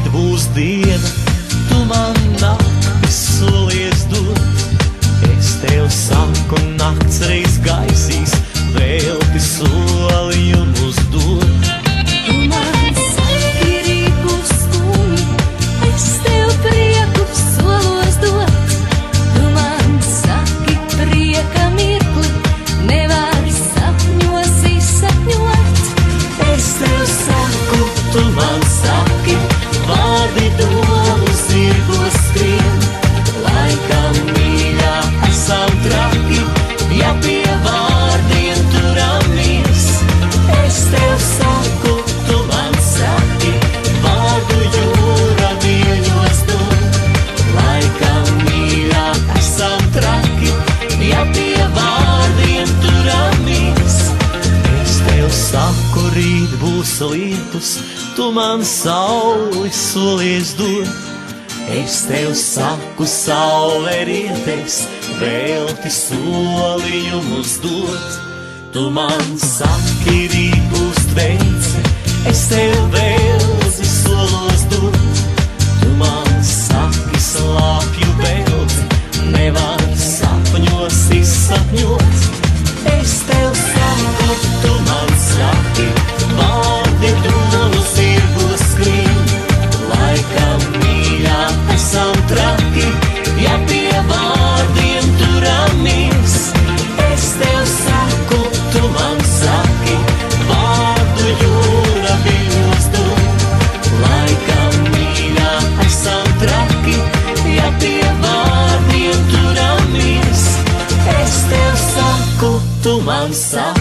rīt būs diena, tu man nakti solies dot. Es tev saku, nakts reiz gaisīs, velti solījumus dot. Tu man saki, rīt būs skumji, es tev prieku solos dot. Tu man saki, prieka mirkli nevar sapņos izsapņot. Es tev saku, tu man saki, vārdi domu zirgos skrien. Laikam mīļā esam traki, ja pie vārdiem turamies. Es tev saku, tu man saki, vārdu jūra viļņos dod. Laikam mīļā esam traki, ja pie vārdiem turamies. Es tev saku, rīt būs lietus, tu man sauli solies dod. Es tev saku, saule rietēs, velti solījumus dot. Tu man saki, rīt būs tvence, es tev vēlzi solos dot. Tu man saki, slāpju velti, nevar sapņos izsapņot. Es tev saku, tu man saki, vārdi domu zirgos skrien. Laikam mīļā esam traki, ja pie vārdiem turamies. Es tev saku, tu man saki, vārdu jūra viļņos dod. Laikam mīļā esam traki, ja pie vārdiem turamies. Es tev saku, tu man saki.